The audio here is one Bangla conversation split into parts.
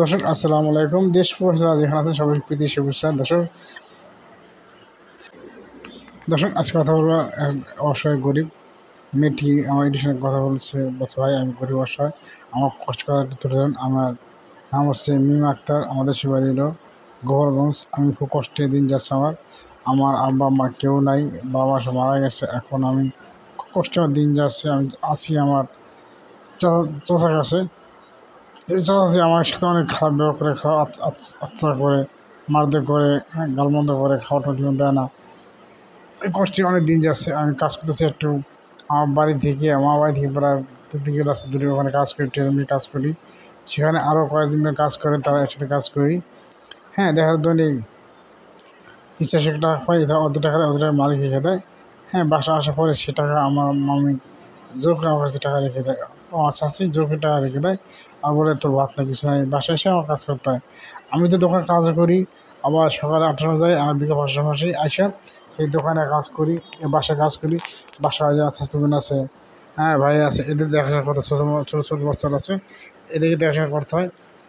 দর্শক আসসালামু আলাইকুম। দেশ প্রবাসী যারা যেখানে আছেন সবাই প্রীতি শুভেচ্ছা। দর্শক আজকে কথা বলবো অসহায় গরিব মেয়েটি আমার এডিশনে কথা বলছে, বলছে ভাই আমি গরিব অসহায়, আমার কষ্ট করা একটু তুলে ধরেন। আমার নাম হচ্ছে মিমা আক্তার, আমাদের বাড়ি হলো গোপালগঞ্জ। আমি খুব কষ্টে দিন যাচ্ছে আমার। আমার আব্বা মা কেউ নাই, বাবা সব মারা গেছে। এখন আমি খুব কষ্টে দিন যাচ্ছে। আমি আছি আমার চাচার কাছে। এই চাচাজি আমার সাথে অনেক খারাপ ব্যবহার করে, খারাপ আত্মা করে, মারধর করে, গালমন্দ করে, খাওয়া টাওয়া দেয় না। এই কষ্টে অনেক দিন যাচ্ছে। আমি কাজ করতেছি একটু আমার বাড়ি থেকে প্রায় 2 রাস্তা দূরে, ওখানে কাজ করি, ট্রেনে কাজ করি। সেখানে আরও কয়েকদিন কাজ করে, তারা একসাথে কাজ করি। হ্যাঁ, দেখা যায় দৈনিক 300-400 টাকা পাই, অত টাকা মালিক রেখে দেয়। হ্যাঁ, বাসা আসার পরে সে টাকা আমার মামি জোর করে আমার কাছে টাকা রেখে দেয়। আমার চাষি জোর করে টাকা রেখে দেয় আর বলে তোর ভাত না কিছু নাই, বাসায় এসে আমার কাজ করতে হয়। আমি তো দোকানে কাজ করি, আবার সকালে 8টার যাই, আর বিকেল 5টার মাসে আসা এই দোকানে কাজ করি, বাসায় কাজ করি। বাসায় যা স্বাস্থ্যবিন আছে, হ্যাঁ ভাই আছে, এদের দেখাশোনা করতে ছোটো ছোটো বাচ্চারা আছে, এদেরকে দেখাশোনা করতে হয়,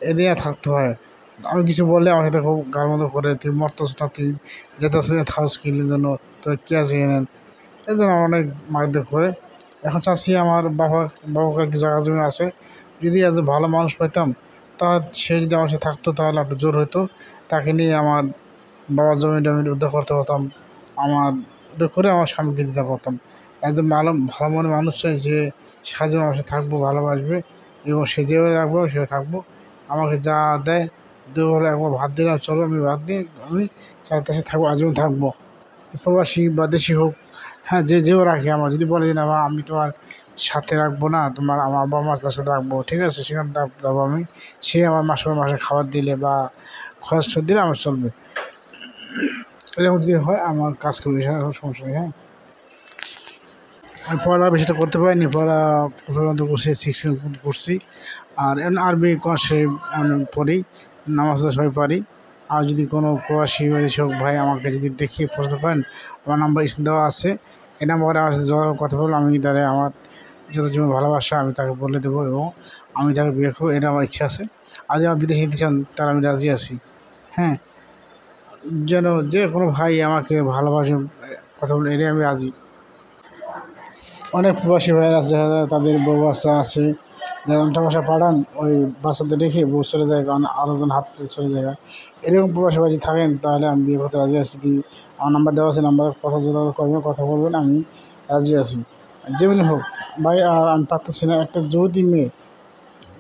এদিকে থাকতে হয়। আমি কিছু বললে আমার সাথে খুব গালমন্দ করে, তুই মরতেছ না, তুই যেতে থাউস কিনলের জন্য তোর কে আছে এনেন, এই জন্য অনেক মারধর করে। এখন চাচ্ছি আমার বাবার কি জায়গা জমি আছে, যদি একজন ভালো মানুষ পেতাম, তা সে যদি আমার সাথে থাকতো তাহলে একটু জোর হতো, তাকে নিয়ে আমার বাবার জমি টমি উদ্ধার করতে হতাম, আমার উদ্ধার করে আমার স্বামীকে দিতে পারতাম। একজন ভালো মনের মানুষ চাই যে সাহায্য আমার সাথে থাকবো, ভালোবাসবে, এবং সে যেভাবে রাখবো সেভাবে থাকবো। আমাকে যা দেয় দুবেলা একবার ভাত দিলাম, চলো আমি ভাত দিয়ে আমি তার সাথে থাকবো, আজীবন থাকবো, প্রবাসী বা দেশি হোক। হ্যাঁ, যেও রাখে, আমার যদি বলে না বা আমি তোমার সাথে রাখবো না, আমার বাবা মার সাথে রাখবো, ঠিক আছে, সেখানে যাবো আমি। সে আমার মাসে খাবার দিলে বা খরচ দিলে আমার চলবে। এরকম যদি হয় আমার কাজ করবে, সেখানে কোনো সমস্যা নেই। হ্যাঁ, আমি পড়া বেশিটা করতে পারিনি, পড়া পর্যন্ত করছি 6 পড়ছি। আর আরবি কোর্সে আমি পড়ি, নামাজ সবাই পারি। আর যদি কোনো প্রবাসী বা এসব ভাই আমাকে যদি দেখিয়ে পছন্দ করেন, আমার নাম্বার দেওয়া আছে, এই নাম্বারে আমার সাথে যোগাযোগ কথা বলবো। আমি তাহলে আমার যত জীবন ভালোবাসা আমি তাকে বলে দেবো, এবং আমি তাকে বিয়ে করবো, এটা আমার ইচ্ছা আছে। আর যদি আমার বিদেশে নিতে চান তাহলে আমি রাজি আছি। হ্যাঁ, যেন যে কোনো ভাই আমাকে ভালোবাসে, কথা বলে, এটাই আমি রাজি। অনেক প্রবাসী ভাইয়ের আছে, তাদের বউ বাচ্চা আছে, যারা টাকা পাঠান, ওই বাচ্চাদের রেখে বউ চলে যায়, কারণ আলোচনা হাত চলে যায়। এরকম প্রবাসী ভাই যদি থাকেন তাহলে আমি বিয়ে করতে রাজি আছি। যদি আমার নাম্বার দেওয়া আছে, নাম্বারে কথা যোগাযোগ করবেন, কথা বলবেন, আমি রাজি আছি। যেমনি হোক ভাই, আর আমি পারতেছি না। একটা যুবতী মেয়ে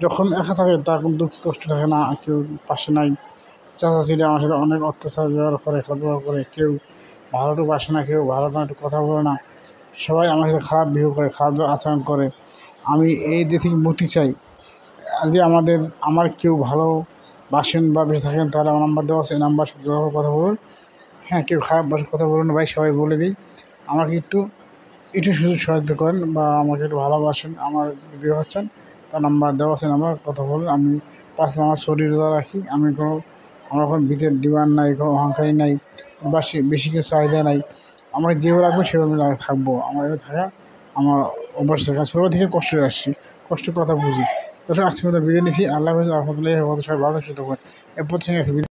যখন একা থাকে তার কোনো দুঃখ কষ্ট থাকে না, কেউ পাশে নাই। চাচা ছিল আমার সাথে অনেক অত্যাচার ব্যবহার করে, খারাপ ব্যবহার করে, কেউ ভালোটুকু বাসে না, কেউ ভালো না একটু কথা বলে না, সবাই আমার সাথে খারাপ বিহেভ করে, খারাপ আচরণ করে। আমি এই দিক থেকে মুক্তি চাই। যদি আমার কেউ ভালোবাসেন বা বেশি থাকেন তাহলে আমার নাম্বার দেওয়া আছে, এই নাম্বার সাথে যোগাযোগ কথা বলুন। হ্যাঁ, কেউ খারাপ বাসার কথা বলুন না ভাই, সবাই বলে দিই। আমাকে একটু সুযোগ সহায়তা করেন, বা আমাকে একটু ভালোবাসেন, আমার বিয়ে হচ্ছেন, তার নাম্বার দেওয়া আছে, নাম্বার কথা বলুন। আমি আমার শরীর রাখি, আমার কোনো ভিতরে ডিমান্ড নাই, কোনো অহংকারী নাই, বেশি কিছু চাহিদা নাই। আমাকে যেভাবে রাখবো সেভাবে আমি থাকবো। আমার এভাবে থাকা আমার অভ্যাস থাকে, ছোটো থেকে কষ্ট আসছি, কষ্টের কথা বুঝি। দর্শক আজকের মতো বিদায় নিচ্ছি। আল্লাহ হাফেজ, রহমতুল্লাহি ওয়া বারাকাতুহু। সবাই ভালো থাকবেন। এরপর থেকে